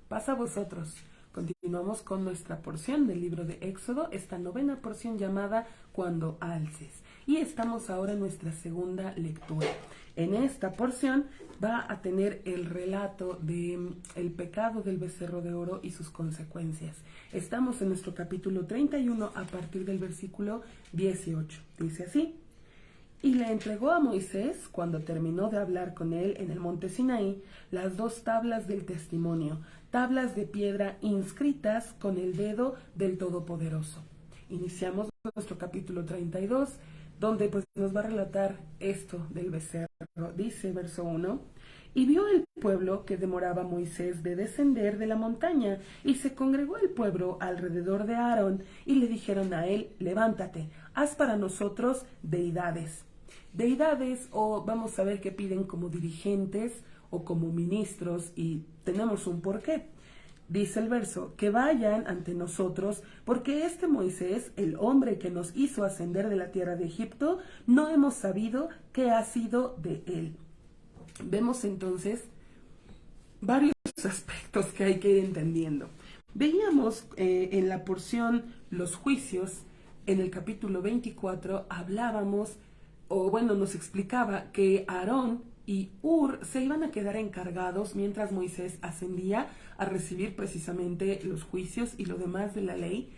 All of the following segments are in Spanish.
Pasa a vosotros. Continuamos con nuestra porción del libro de Éxodo, esta novena porción llamada Cuando alces. Y estamos ahora en nuestra segunda lectura. En esta porción va a tener el relato de el pecado del becerro de oro y sus consecuencias. Estamos en nuestro capítulo 31 a partir del versículo 18. Dice así: y le entregó a Moisés, cuando terminó de hablar con él en el monte Sinaí, las 2 tablas del testimonio, tablas de piedra inscritas con el dedo del Todopoderoso. Iniciamos nuestro capítulo 32, donde pues nos va a relatar esto del becerro. Dice verso 1: y vio el pueblo que demoraba Moisés de descender de la montaña, y se congregó el pueblo alrededor de Aarón, y le dijeron a él: levántate, haz para nosotros deidades. Deidades, o vamos a ver que piden como dirigentes o como ministros, y tenemos un porqué. Dice el verso: que vayan ante nosotros, porque este Moisés, el hombre que nos hizo ascender de la tierra de Egipto, no hemos sabido qué ha sido de él. Vemos entonces varios aspectos que hay que ir entendiendo. Veíamos en la porción los juicios, en el capítulo 24 hablábamos, o bueno, nos explicaba que Aarón y Hur se iban a quedar encargados mientras Moisés ascendía a recibir precisamente los juicios y lo demás de la ley.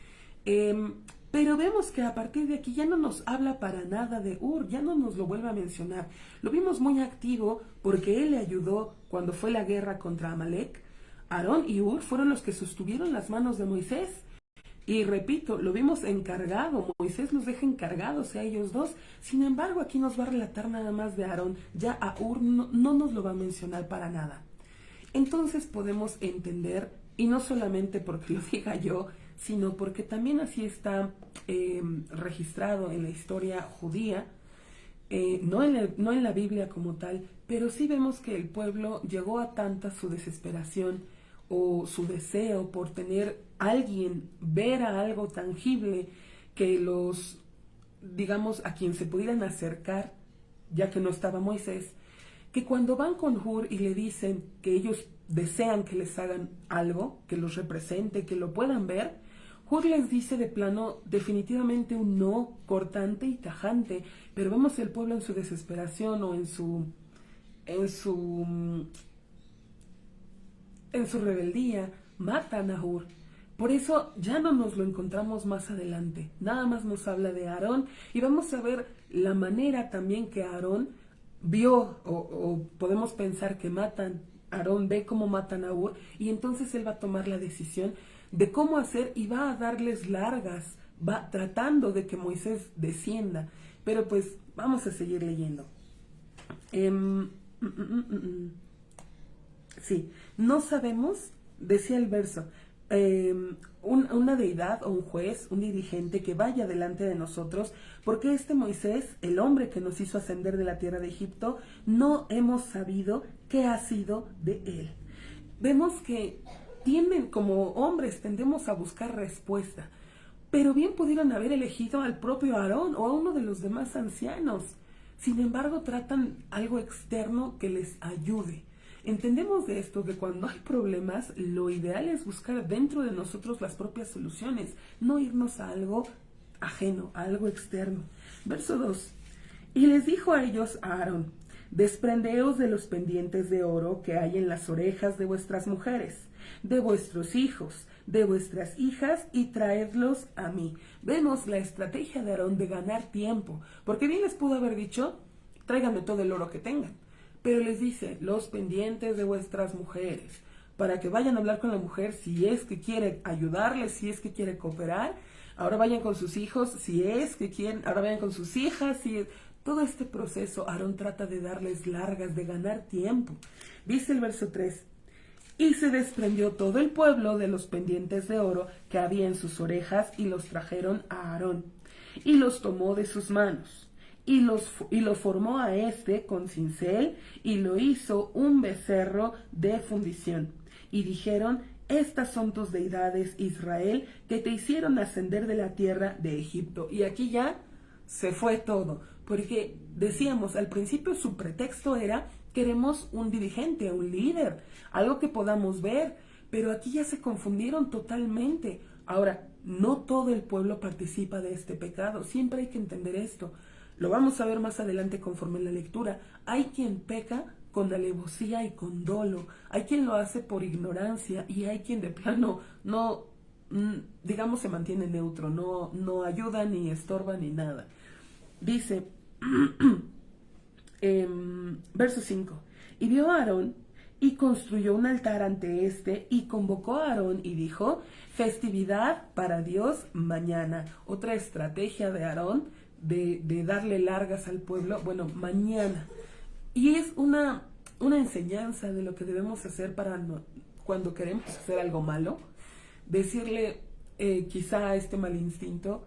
Pero vemos que a partir de aquí ya no nos habla para nada de Hur, ya no nos lo vuelve a mencionar. Lo vimos muy activo porque él le ayudó cuando fue la guerra contra Amalek. Aarón y Hur fueron los que sostuvieron las manos de Moisés. Y repito, lo vimos encargado, Moisés los deja encargados a ellos dos. Sin embargo, aquí nos va a relatar nada más de Aarón, ya a Hur no nos lo va a mencionar para nada. Entonces podemos entender, y no solamente porque lo diga yo, sino porque también así está registrado en la historia judía, no en la Biblia como tal, pero sí vemos que el pueblo llegó a tanta su desesperación o su deseo por tener alguien, ver a algo tangible que los, digamos, a quien se pudieran acercar, ya que no estaba Moisés, que cuando van con Hur y le dicen que ellos desean que les hagan algo, que los represente, que lo puedan ver, Hur les dice de plano definitivamente un no cortante y tajante, pero vemos el pueblo en su desesperación o en su rebeldía, matan a Hur. Por eso ya no nos lo encontramos más adelante, nada más nos habla de Aarón y vamos a ver la manera también que Aarón vio o podemos pensar que matan. Aarón ve cómo matan a Hur y entonces él va a tomar la decisión de cómo hacer y va a darles largas, va tratando de que Moisés descienda. Pero pues vamos a seguir leyendo. Sí, no sabemos, decía el verso, una deidad o un juez, un dirigente que vaya delante de nosotros, porque este Moisés, el hombre que nos hizo ascender de la tierra de Egipto, no hemos sabido qué ha sido de él. Vemos que como hombres tendemos a buscar respuesta, pero bien pudieron haber elegido al propio Aarón o a uno de los demás ancianos. Sin embargo, tratan algo externo que les ayude. Entendemos de esto que cuando hay problemas, lo ideal es buscar dentro de nosotros las propias soluciones, no irnos a algo ajeno, a algo externo. Verso 2. Y les dijo a ellos a Aarón: desprendeos de los pendientes de oro que hay en las orejas de vuestras mujeres, de vuestros hijos, de vuestras hijas, y traedlos a mí. Vemos la estrategia de Aarón de ganar tiempo, porque bien les pudo haber dicho: tráiganme todo el oro que tengan. Pero les dice: los pendientes de vuestras mujeres, para que vayan a hablar con la mujer si es que quiere ayudarles, si es que quiere cooperar. Ahora vayan con sus hijos, si es que quieren, ahora vayan con sus hijas, si todo este proceso Aarón trata de darles largas, de ganar tiempo. Dice el verso 3: y se desprendió todo el pueblo de los pendientes de oro que había en sus orejas, y los trajeron a Aarón, y los tomó de sus manos, y lo formó a éste con cincel, y lo hizo un becerro de fundición. Y dijeron: estas son tus deidades, Israel, que te hicieron ascender de la tierra de Egipto. Y aquí ya se fue todo, porque decíamos al principio su pretexto era: queremos un dirigente, un líder, algo que podamos ver. Pero aquí ya se confundieron totalmente. Ahora, no todo el pueblo participa de este pecado. Siempre hay que entender esto. Lo vamos a ver más adelante conforme la lectura. Hay quien peca con alevosía y con dolo. Hay quien lo hace por ignorancia y hay quien de plano no, digamos, se mantiene neutro, no ayuda ni estorba ni nada. Dice, verso 5, y vio a Aarón y construyó un altar ante éste y convocó a Aarón y dijo, festividad para Dios mañana. Otra estrategia de Aarón de darle largas al pueblo, bueno, mañana. Y es una enseñanza de lo que debemos hacer cuando queremos hacer algo malo. Decirle quizá a este mal instinto,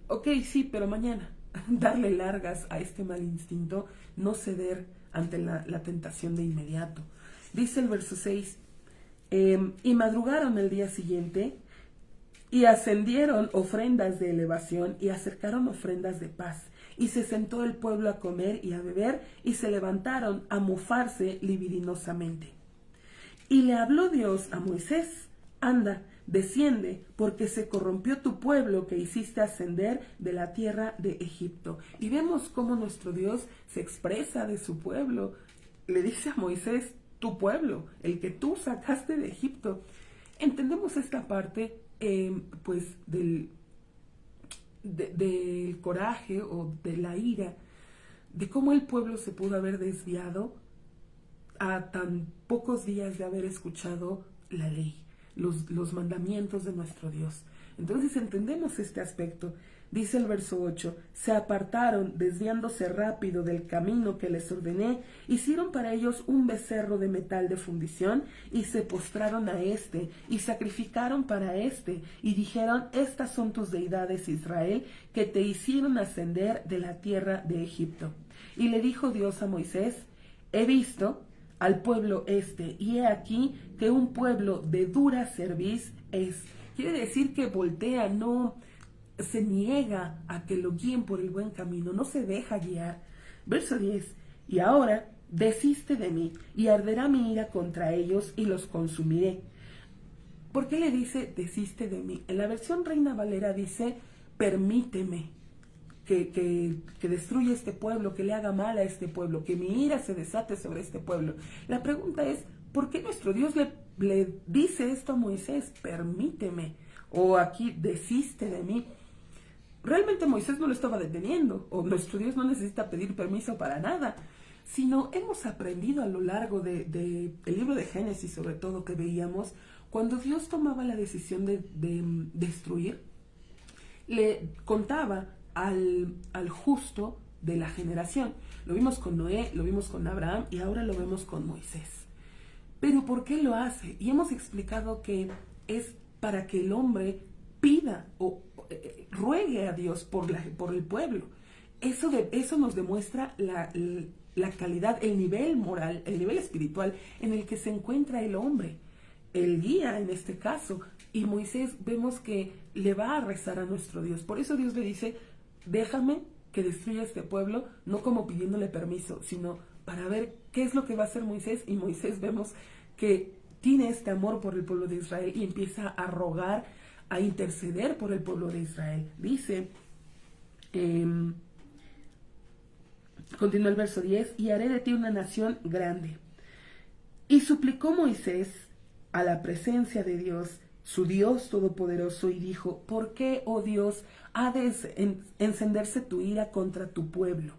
ok, sí, pero mañana. Darle largas a este mal instinto, no ceder ante la tentación de inmediato. Dice el verso 6, y madrugaron el día siguiente y ascendieron ofrendas de elevación y acercaron ofrendas de paz. Y se sentó el pueblo a comer y a beber y se levantaron a mofarse libidinosamente. Y le habló Dios a Moisés, anda, desciende, porque se corrompió tu pueblo que hiciste ascender de la tierra de Egipto. Y vemos cómo nuestro Dios se expresa de su pueblo. Le dice a Moisés, tu pueblo, el que tú sacaste de Egipto. Entendemos esta parte, pues, del coraje o de la ira, de cómo el pueblo se pudo haber desviado a tan pocos días de haber escuchado la ley, los mandamientos de nuestro Dios. Entonces entendemos este aspecto. Dice el verso 8, se apartaron, desviándose rápido del camino que les ordené, hicieron para ellos un becerro de metal de fundición, y se postraron a éste, y sacrificaron para éste, y dijeron, estas son tus deidades, Israel, que te hicieron ascender de la tierra de Egipto. Y le dijo Dios a Moisés, he visto al pueblo este, y he aquí que un pueblo de dura cerviz es. Quiere decir que voltea, no se niega a que lo guíen por el buen camino, no se deja guiar. Verso 10, y ahora desiste de mí, y arderá mi ira contra ellos, y los consumiré. ¿Por qué le dice desiste de mí? En la versión Reina Valera dice, permíteme que destruya este pueblo, que le haga mal a este pueblo, que mi ira se desate sobre este pueblo. La pregunta es, ¿por qué nuestro Dios le dice esto a Moisés? Permíteme, o aquí desiste de mí. Realmente Moisés no lo estaba deteniendo, o nuestro Dios no necesita pedir permiso para nada, sino hemos aprendido a lo largo del libro de Génesis, sobre todo, que veíamos, cuando Dios tomaba la decisión de destruir, le contaba al justo de la generación. Lo vimos con Noé, lo vimos con Abraham y ahora lo vemos con Moisés. Pero ¿por qué lo hace? Y hemos explicado que es para que el hombre pida o ruegue a Dios por el pueblo. Eso nos demuestra la calidad, el nivel moral, el nivel espiritual en el que se encuentra el hombre, el guía en este caso. Y Moisés vemos que le va a rezar a nuestro Dios. Por eso Dios le dice, déjame que destruya este pueblo, no como pidiéndole permiso, sino para ver qué es lo que va a hacer Moisés. Y Moisés vemos que tiene este amor por el pueblo de Israel y empieza a rogar, a interceder por el pueblo de Israel. Dice, continúa el verso 10, y haré de ti una nación grande. Y suplicó Moisés a la presencia de Dios, su Dios todopoderoso, y dijo, ¿por qué, oh Dios, ha de encenderse tu ira contra tu pueblo?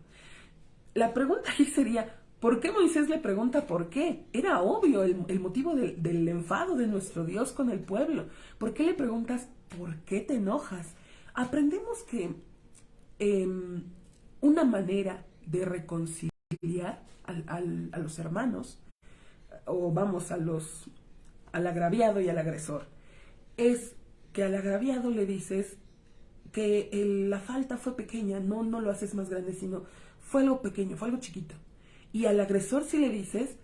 La pregunta aquí sería, ¿por qué Moisés le pregunta por qué? Era obvio el motivo del enfado de nuestro Dios con el pueblo. ¿Por qué le preguntas, por qué te enojas? Aprendemos que una manera de reconciliar a los hermanos, o vamos, al agraviado y al agresor, es que al agraviado le dices que la falta fue pequeña, no lo haces más grande, sino fue algo pequeño, fue algo chiquito. Y al agresor si le dices,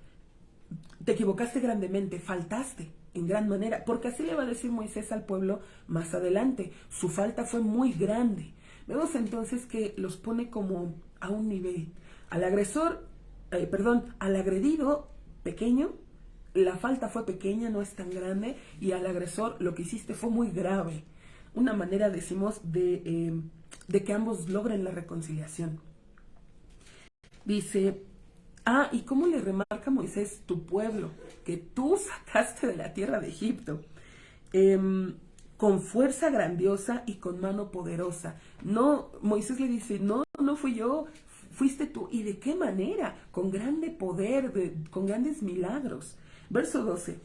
te equivocaste grandemente, faltaste en gran manera, porque así le va a decir Moisés al pueblo más adelante, su falta fue muy grande. Vemos entonces que los pone como a un nivel. Al agresor, al agredido pequeño, la falta fue pequeña, no es tan grande, y al agresor lo que hiciste fue muy grave. Una manera, decimos, de que ambos logren la reconciliación. Dice, ¿y cómo le remarca Moisés tu pueblo, que tú sacaste de la tierra de Egipto? Con fuerza grandiosa y con mano poderosa. No, Moisés le dice, no fui yo, fuiste tú. ¿Y de qué manera? Con grande poder, con grandes milagros. Verso 12.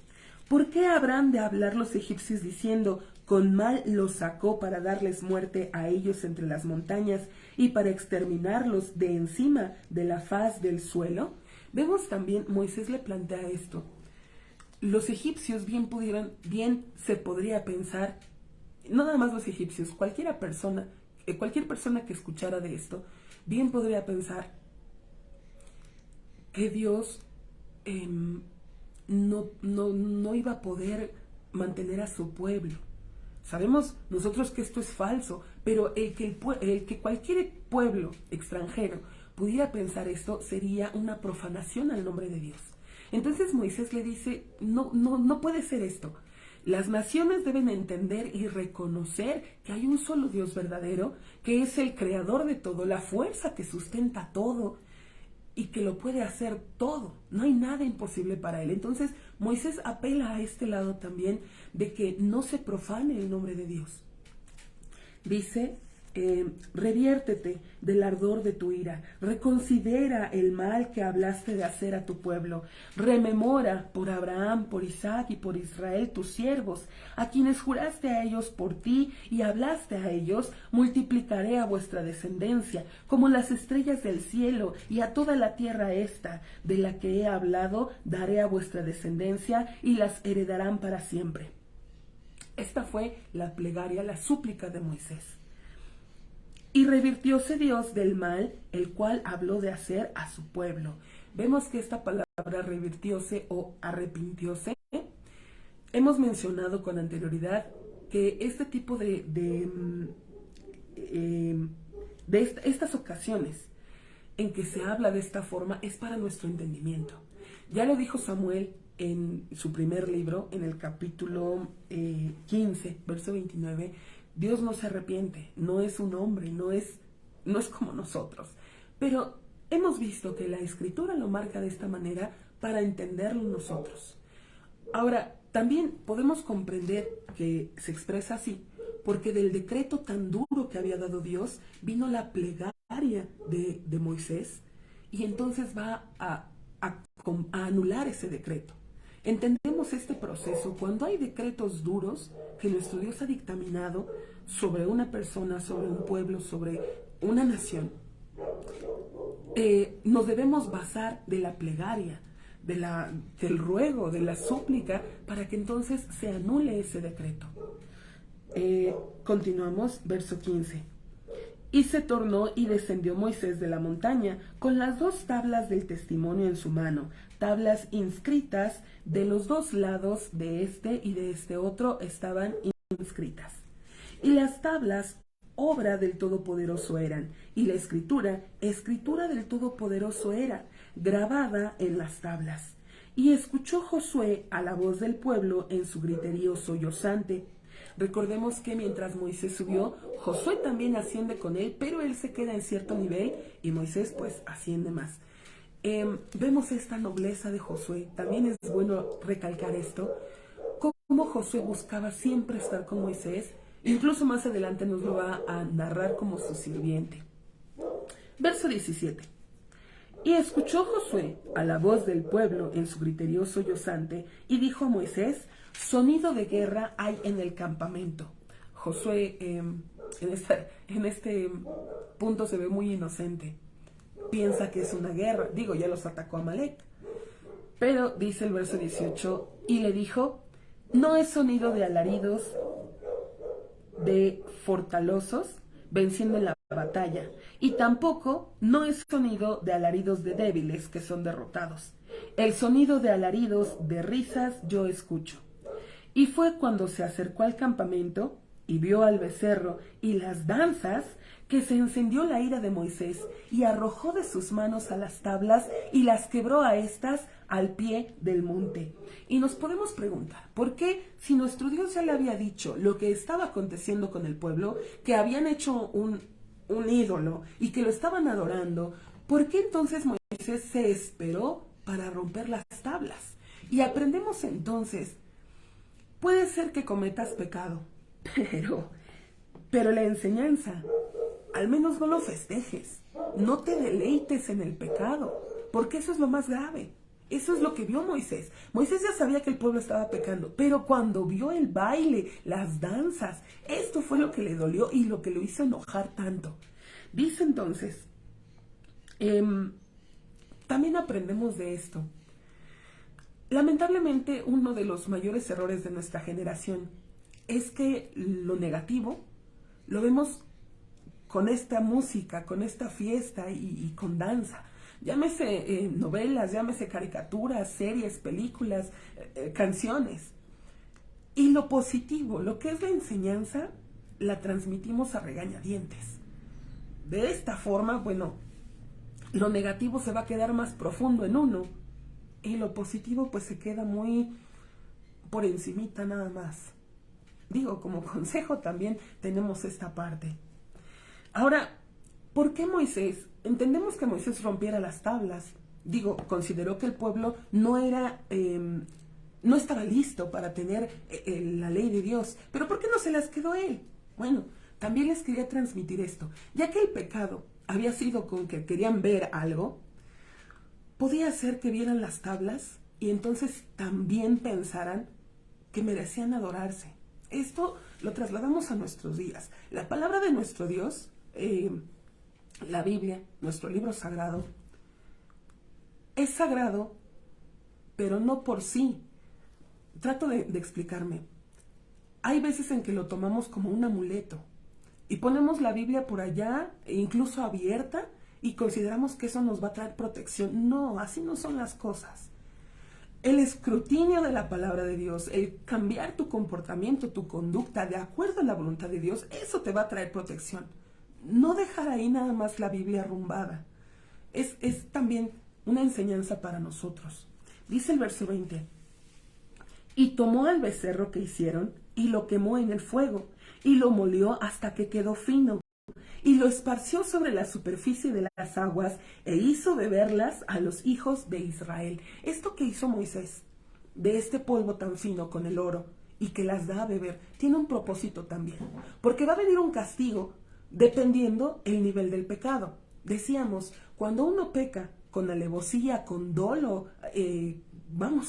¿Por qué habrán de hablar los egipcios diciendo, con mal los sacó para darles muerte a ellos entre las montañas y para exterminarlos de encima de la faz del suelo? Vemos también, Moisés le plantea esto. Los egipcios bien se podría pensar, no nada más los egipcios, cualquier persona que escuchara de esto, bien podría pensar que Dios no iba a poder mantener a su pueblo. Sabemos nosotros que esto es falso, pero el que cualquier pueblo extranjero pudiera pensar esto sería una profanación al nombre de Dios. Entonces Moisés le dice, no puede ser esto. Las naciones deben entender y reconocer que hay un solo Dios verdadero, que es el creador de todo, la fuerza que sustenta todo y que lo puede hacer todo. No hay nada imposible para él. Entonces Moisés apela a este lado también de que no se profane el nombre de Dios. Dice, reviértete del ardor de tu ira, reconsidera el mal que hablaste de hacer a tu pueblo, rememora por Abraham, por Isaac y por Israel tus siervos, a quienes juraste a ellos por ti y hablaste a ellos, multiplicaré a vuestra descendencia como las estrellas del cielo, y a toda la tierra esta de la que he hablado daré a vuestra descendencia y las heredarán para siempre. Esta fue la plegaria, la súplica de Moisés. Y revirtióse Dios del mal, el cual habló de hacer a su pueblo. Vemos que esta palabra revirtióse o arrepintióse, hemos mencionado con anterioridad que este tipo de estas ocasiones en que se habla de esta forma es para nuestro entendimiento. Ya lo dijo Samuel en su primer libro, en el capítulo 15, verso 29, Dios no se arrepiente, no es un hombre, no es como nosotros. Pero hemos visto que la Escritura lo marca de esta manera para entenderlo nosotros. Ahora, también podemos comprender que se expresa así, porque del decreto tan duro que había dado Dios, vino la plegaria de Moisés, y entonces va a anular ese decreto. Entendemos este proceso cuando hay decretos duros que nuestro Dios ha dictaminado sobre una persona, sobre un pueblo, sobre una nación. Nos debemos basar de la plegaria, del ruego, de la súplica, para que entonces se anule ese decreto. Continuamos, verso 15. Y se tornó y descendió Moisés de la montaña con las 2 tablas del testimonio en su mano, tablas inscritas de los 2 lados de este y de este otro estaban inscritas. Y las tablas, obra del Todopoderoso eran, y la escritura del Todopoderoso era, grabada en las tablas. Y escuchó Josué a la voz del pueblo en su griterío sollozante. Recordemos que mientras Moisés subió, Josué también asciende con él, pero él se queda en cierto nivel y Moisés pues asciende más. Vemos esta nobleza de Josué. También es bueno recalcar esto, cómo Josué buscaba siempre estar con Moisés. Incluso más adelante nos lo va a narrar como su sirviente. Verso 17. Y escuchó Josué a la voz del pueblo en su griterío sollozante, y dijo a Moisés, sonido de guerra hay en el campamento. Josué en este punto se ve muy inocente. Piensa que es una guerra. Ya los atacó Amalek. Pero dice el verso 18, y le dijo, no es sonido de alaridos de fortalosos venciendo en la batalla, y tampoco no es sonido de alaridos de débiles que son derrotados. El sonido de alaridos de risas yo escucho. Y fue cuando se acercó al campamento y vio al becerro y las danzas, que se encendió la ira de Moisés, y arrojó de sus manos a las tablas, y las quebró a estas al pie del monte. Y nos podemos preguntar, ¿por qué, si nuestro Dios ya le había dicho lo que estaba aconteciendo con el pueblo, que habían hecho un ídolo y que lo estaban adorando, por qué entonces Moisés se esperó para romper las tablas? Y aprendemos entonces, puede ser que cometas pecado, pero la enseñanza, al menos no lo festejes, no te deleites en el pecado, porque eso es lo más grave. Eso es lo que vio Moisés. Moisés ya sabía que el pueblo estaba pecando, pero cuando vio el baile, las danzas, esto fue lo que le dolió y lo que lo hizo enojar tanto. Dice entonces, también aprendemos de esto. Lamentablemente, uno de los mayores errores de nuestra generación es que lo negativo lo vemos con esta música, con esta fiesta y con danza. Llámese novelas, llámese caricaturas, series, películas, canciones. Y lo positivo, lo que es la enseñanza, la transmitimos a regañadientes. De esta forma, bueno, lo negativo se va a quedar más profundo en uno y lo positivo pues se queda muy por encimita nada más. Digo, como consejo también tenemos esta parte. Ahora, ¿por qué Moisés? Entendemos que Moisés rompiera las tablas. Digo, consideró que el pueblo no estaba listo para tener la ley de Dios. ¿Pero por qué no se las quedó él? Bueno, también les quería transmitir esto. Ya que el pecado había sido con que querían ver algo, podía ser que vieran las tablas y entonces también pensaran que merecían adorarse. Esto lo trasladamos a nuestros días. La palabra de nuestro Dios, la Biblia, nuestro libro sagrado, es sagrado, pero no por sí. Trato de explicarme. Hay veces en que lo tomamos como un amuleto y ponemos la Biblia por allá, incluso abierta, y consideramos que eso nos va a traer protección. No, así no son las cosas. El escrutinio de la palabra de Dios, el cambiar tu comportamiento, tu conducta de acuerdo a la voluntad de Dios, eso te va a traer protección. No dejar ahí nada más la Biblia arrumbada. Es también una enseñanza para nosotros. Dice el verso 20. Y tomó al becerro que hicieron y lo quemó en el fuego y lo molió hasta que quedó fino y lo esparció sobre la superficie de las aguas e hizo beberlas a los hijos de Israel. Esto que hizo Moisés de este polvo tan fino con el oro y que las da a beber, tiene un propósito también, porque va a venir un castigo dependiendo el nivel del pecado. Decíamos, cuando uno peca con alevosía, con dolo,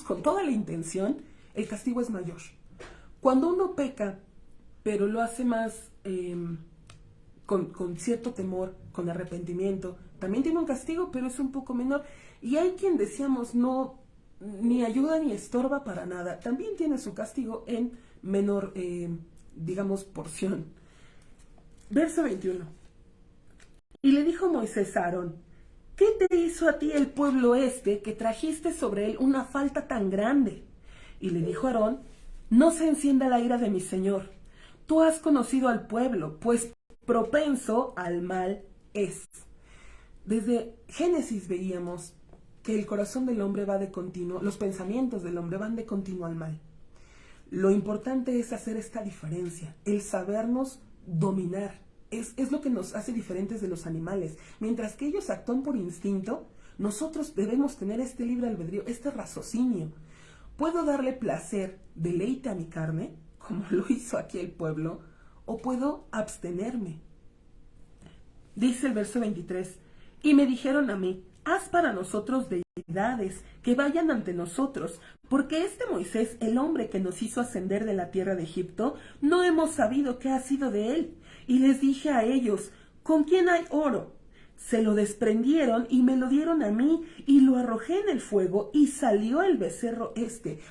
con toda la intención, el castigo es mayor. Cuando uno peca, pero lo hace más con cierto temor, con arrepentimiento, también tiene un castigo, pero es un poco menor. Y hay quien decíamos, no, ni ayuda ni estorba para nada, también tiene su castigo en menor, porción. Verso 21. Y le dijo Moisés a Aarón, ¿qué te hizo a ti el pueblo que trajiste sobre él una falta tan grande? Y le dijo Aarón, no se encienda la ira de mi señor. Tú has conocido al pueblo, pues propenso al mal es. Desde Génesis veíamos que el corazón del hombre va de continuo, los pensamientos del hombre van de continuo al mal. Lo importante es hacer esta diferencia, el sabernos dominar. Es lo que nos hace diferentes de los animales. Mientras que ellos actúan por instinto, nosotros debemos tener este libre albedrío, este raciocinio. Puedo darle placer, deleite a mi carne, como lo hizo aquí el pueblo, o puedo abstenerme. Dice el verso 23, y me dijeron a mí, haz para nosotros deidades que vayan ante nosotros, porque este Moisés, el hombre que nos hizo ascender de la tierra de Egipto, no hemos sabido qué ha sido de él. Y les dije a ellos, ¿con quién hay oro? Se lo desprendieron y me lo dieron a mí y lo arrojé en el fuego y salió el becerro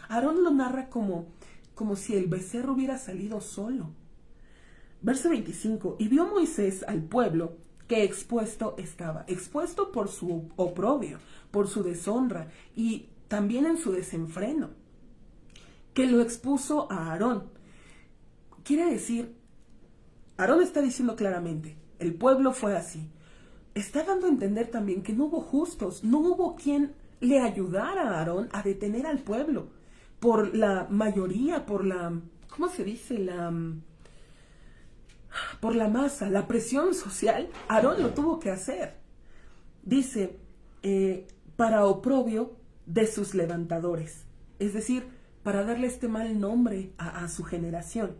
Aarón lo narra como si el becerro hubiera salido solo. Verso 25, y vio Moisés al pueblo que expuesto estaba, expuesto por su oprobio, por su deshonra y también en su desenfreno, que lo expuso a Aarón. Quiere decir, Aarón está diciendo claramente, el pueblo fue así. Está dando a entender también que no hubo justos, no hubo quien le ayudara a Aarón a detener al pueblo. Por la mayoría, por la, ¿cómo se dice? Por la masa, la presión social, Aarón lo tuvo que hacer. Dice, para oprobio de sus levantadores. Es decir, para darle este mal nombre a su generación.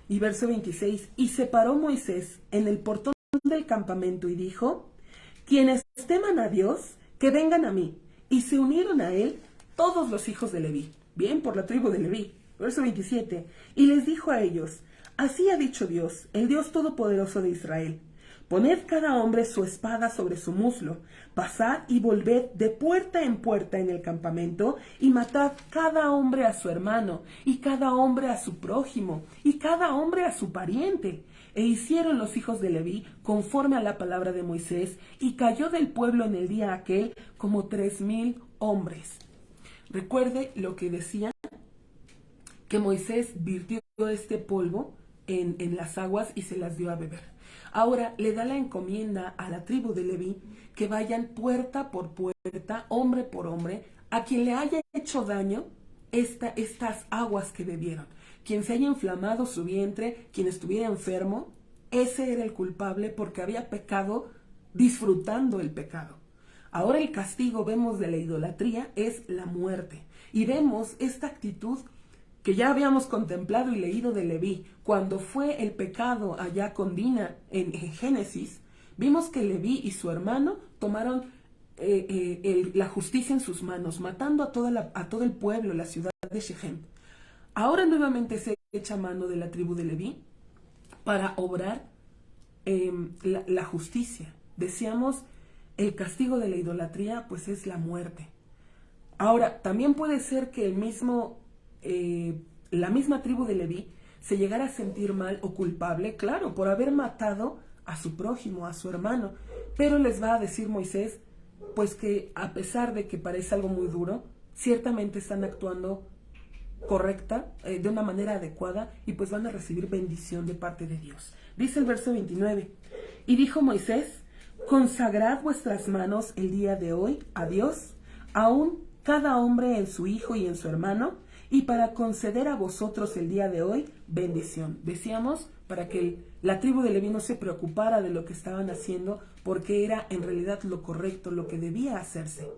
Y verso 26, y se paró Moisés en el portón del campamento y dijo, quienes teman a Dios, que vengan a mí. Y se unieron a él todos los hijos de Leví. Bien, por la tribu de Leví. Verso 27, y les dijo a ellos, así ha dicho Dios, el Dios Todopoderoso de Israel. Poned cada hombre su espada sobre su muslo, pasad y volved de puerta en puerta en el campamento, y matad cada hombre a su hermano, y cada hombre a su prójimo, y cada hombre a su pariente. E hicieron los hijos de Leví conforme a la palabra de Moisés, y cayó del pueblo en el día aquel como 3,000 hombres. Recuerde lo que decía, que Moisés virtió este polvo en las aguas y se las dio a beber. Ahora le da la encomienda a la tribu de Leví que vayan puerta por puerta, hombre por hombre, a quien le haya hecho daño estas aguas que bebieron. Quien se haya inflamado su vientre, quien estuviera enfermo, ese era el culpable porque había pecado disfrutando el pecado. Ahora el castigo, vemos, de la idolatría es la muerte. Y vemos esta actitud que ya habíamos contemplado y leído de Leví, cuando fue el pecado allá con Dina en Génesis, vimos que Leví y su hermano tomaron la justicia en sus manos, matando a todo el pueblo, la ciudad de Shechem. Ahora nuevamente se echa mano de la tribu de Leví para obrar la justicia. Decíamos, el castigo de la idolatría pues es la muerte. Ahora, también puede ser que la misma tribu de Leví se llegara a sentir mal o culpable, claro, por haber matado a su prójimo, a su hermano. Pero les va a decir Moisés, pues que a pesar de que parece algo muy duro, ciertamente están actuando correcta, de una manera adecuada, y pues van a recibir bendición de parte de Dios. Dice el verso 29, y dijo Moisés, consagrad vuestras manos el día de hoy a Dios, aún cada hombre en su hijo y en su hermano, y para conceder a vosotros el día de hoy bendición. Decíamos, para que la tribu de Leví no se preocupara de lo que estaban haciendo, porque era en realidad lo correcto, lo que debía hacerse.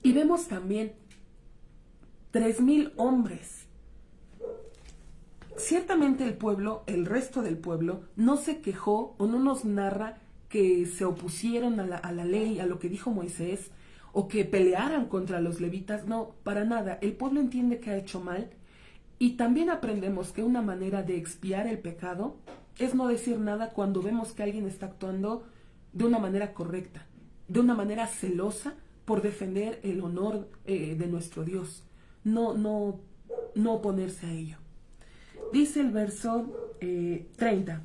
Y vemos también 3,000 hombres. Ciertamente el pueblo, el resto del pueblo, no se quejó o no nos narra que se opusieron a la ley, a lo que dijo Moisés, o que pelearan contra los levitas. No, para nada. El pueblo entiende que ha hecho mal, y también aprendemos que una manera de expiar el pecado es no decir nada cuando vemos que alguien está actuando de una manera correcta, de una manera celosa por defender el honor de nuestro Dios. No oponerse a ello. Dice el verso 30,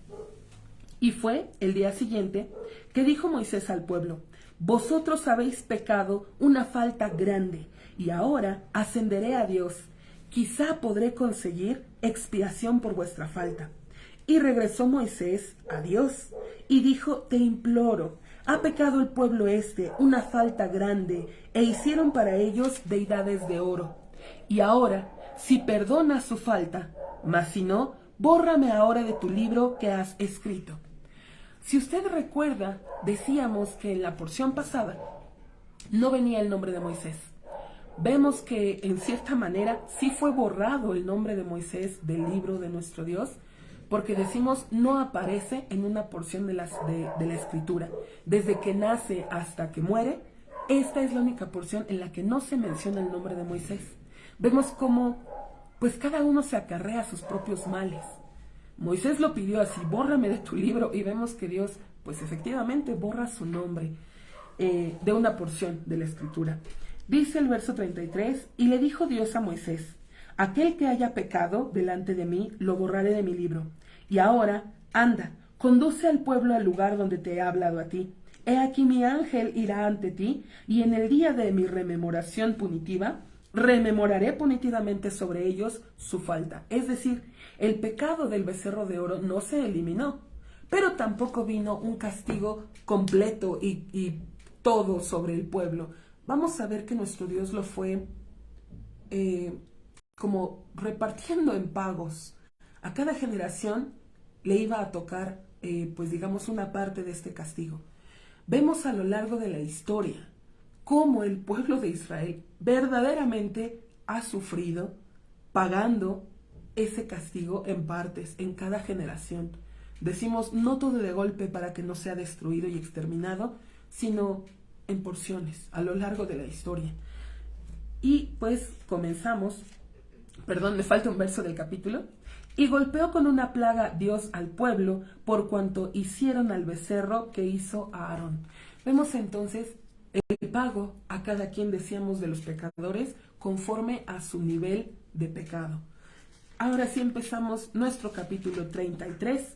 y fue el día siguiente que dijo Moisés al pueblo, vosotros habéis pecado una falta grande, y ahora ascenderé a Dios, quizá podré conseguir expiación por vuestra falta. Y regresó Moisés a Dios, y dijo, te imploro, ha pecado el pueblo una falta grande, e hicieron para ellos deidades de oro. Y ahora, si perdonas su falta, mas si no, bórrame ahora de tu libro que has escrito. Si usted recuerda, decíamos que en la porción pasada no venía el nombre de Moisés. Vemos que en cierta manera sí fue borrado el nombre de Moisés del libro de nuestro Dios, porque decimos no aparece en una porción de la escritura. Desde que nace hasta que muere, esta es la única porción en la que no se menciona el nombre de Moisés. Vemos cómo pues cada uno se acarrea sus propios males. Moisés lo pidió así, bórrame de tu libro, y vemos que Dios, pues efectivamente, borra su nombre de una porción de la escritura. Dice el verso 33, y le dijo Dios a Moisés, aquel que haya pecado delante de mí, lo borraré de mi libro. Y ahora, anda, conduce al pueblo al lugar donde te he hablado a ti. He aquí mi ángel irá ante ti, y en el día de mi rememoración punitiva, rememoraré punitivamente sobre ellos su falta. Es decir, el pecado del becerro de oro no se eliminó, pero tampoco vino un castigo completo y todo sobre el pueblo. Vamos a ver que nuestro Dios lo fue como repartiendo en pagos. A cada generación le iba a tocar, pues digamos, una parte de este castigo. Vemos a lo largo de la historia cómo el pueblo de Israel verdaderamente ha sufrido pagando ese castigo en partes, en cada generación. Decimos no todo de golpe para que no sea destruido y exterminado, sino en porciones a lo largo de la historia. Y pues comenzamos, perdón, me falta un verso del capítulo. Y golpeó con una plaga Dios al pueblo por cuanto hicieron al becerro que hizo a Aarón. Vemos entonces el pago a cada quien, decíamos, de los pecadores conforme a su nivel de pecado. Ahora sí empezamos nuestro capítulo 33.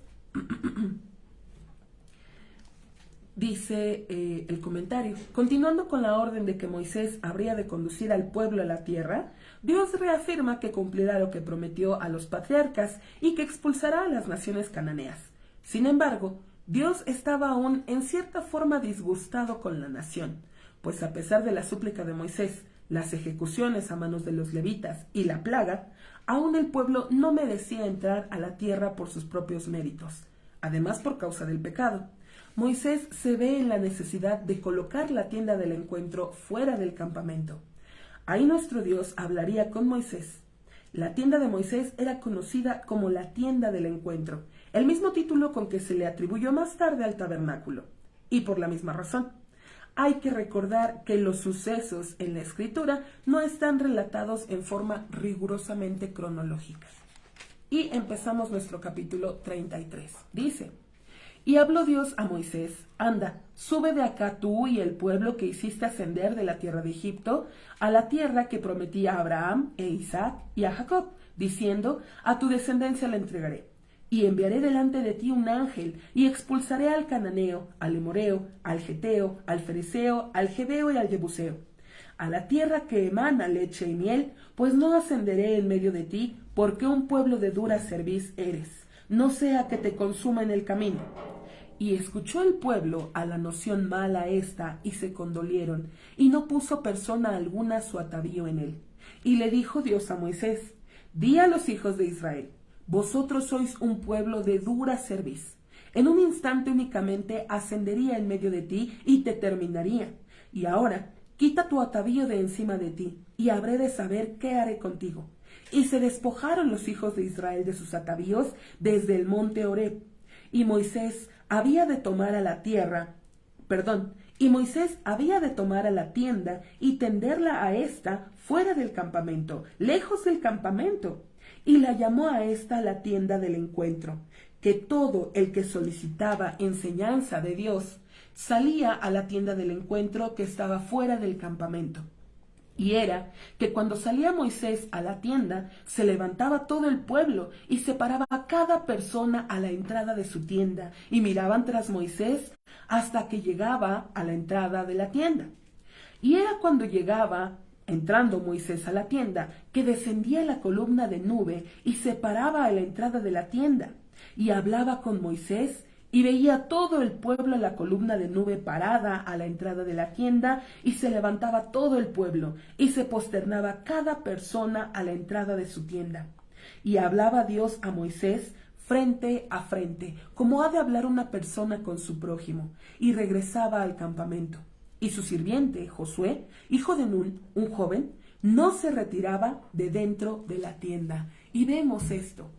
Dice el comentario: continuando con la orden de que Moisés habría de conducir al pueblo a la tierra, Dios reafirma que cumplirá lo que prometió a los patriarcas y que expulsará a las naciones cananeas. Sin embargo, Dios estaba aún en cierta forma disgustado con la nación, pues a pesar de la súplica de Moisés, las ejecuciones a manos de los levitas y la plaga, aún el pueblo no merecía entrar a la tierra por sus propios méritos, además por causa del pecado. Moisés se ve en la necesidad de colocar la tienda del encuentro fuera del campamento. Ahí nuestro Dios hablaría con Moisés. La tienda de Moisés era conocida como la tienda del encuentro, el mismo título con que se le atribuyó más tarde al tabernáculo. Y por la misma razón, hay que recordar que los sucesos en la Escritura no están relatados en forma rigurosamente cronológica. Y empezamos nuestro capítulo 33. Dice: y habló Dios a Moisés: anda, sube de acá tú y el pueblo que hiciste ascender de la tierra de Egipto a la tierra que prometí a Abraham e Isaac y a Jacob, diciendo: a tu descendencia la entregaré. Y enviaré delante de ti un ángel, y expulsaré al cananeo, al emoreo, al geteo, al fereceo, al jebeo y al jebuseo, a la tierra que emana leche y miel, pues no ascenderé en medio de ti, porque un pueblo de dura cerviz eres, no sea que te consuma en el camino. Y escuchó el pueblo a la noción mala esta, y se condolieron, y no puso persona alguna su atavío en él. Y le dijo Dios a Moisés: di a los hijos de Israel: vosotros sois un pueblo de dura cerviz. En un instante únicamente ascendería en medio de ti, y te terminaría. Y ahora, quita tu atavío de encima de ti, y habré de saber qué haré contigo. Y se despojaron los hijos de Israel de sus atavíos desde el monte Horeb. Y Moisés había de tomar a la tienda y tenderla a ésta fuera del campamento, lejos del campamento. Y la llamó a ésta la tienda del encuentro, que todo el que solicitaba enseñanza de Dios salía a la tienda del encuentro que estaba fuera del campamento. Y era que cuando salía Moisés a la tienda, se levantaba todo el pueblo y separaba a cada persona a la entrada de su tienda y miraban tras Moisés hasta que llegaba a la entrada de la tienda. Y era cuando llegaba, entrando Moisés a la tienda, que descendía la columna de nube y se paraba a la entrada de la tienda y hablaba con Moisés. Y veía todo el pueblo la columna de nube parada a la entrada de la tienda, y se levantaba todo el pueblo, y se posternaba cada persona a la entrada de su tienda. Y hablaba Dios a Moisés frente a frente, como ha de hablar una persona con su prójimo, y regresaba al campamento. Y su sirviente, Josué, hijo de Nun, un joven, no se retiraba de dentro de la tienda. Y vemos esto.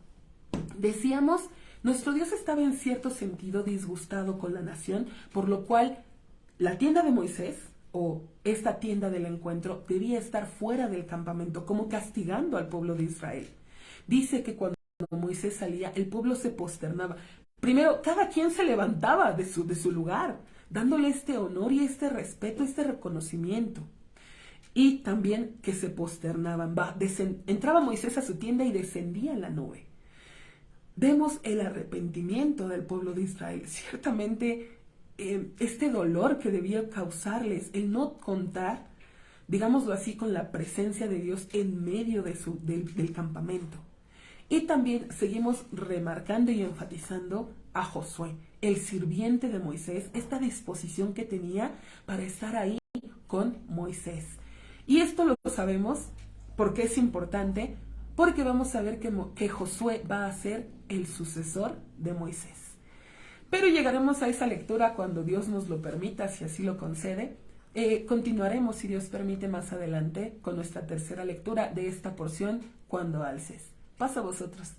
Decíamos, nuestro Dios estaba en cierto sentido disgustado con la nación, por lo cual la tienda de Moisés, o esta tienda del encuentro, debía estar fuera del campamento, como castigando al pueblo de Israel. Dice que cuando Moisés salía, el pueblo se posternaba. Primero, cada quien se levantaba de su lugar, dándole este honor y este respeto, este reconocimiento. Y también que se posternaban. Entraba Moisés a su tienda y descendía en la nube. Vemos el arrepentimiento del pueblo de Israel. Ciertamente, este dolor que debía causarles, el no contar digámoslo así, con la presencia de Dios en medio del campamento. Y también seguimos remarcando y enfatizando a Josué, el sirviente de Moisés, esta disposición que tenía para estar ahí con Moisés. Y esto lo sabemos porque es importante, porque vamos a ver que Josué va a ser el sucesor de Moisés. Pero llegaremos a esa lectura cuando Dios nos lo permita, si así lo concede. Continuaremos, si Dios permite, más adelante con nuestra tercera lectura de esta porción, cuando alces. Pasa a vosotros.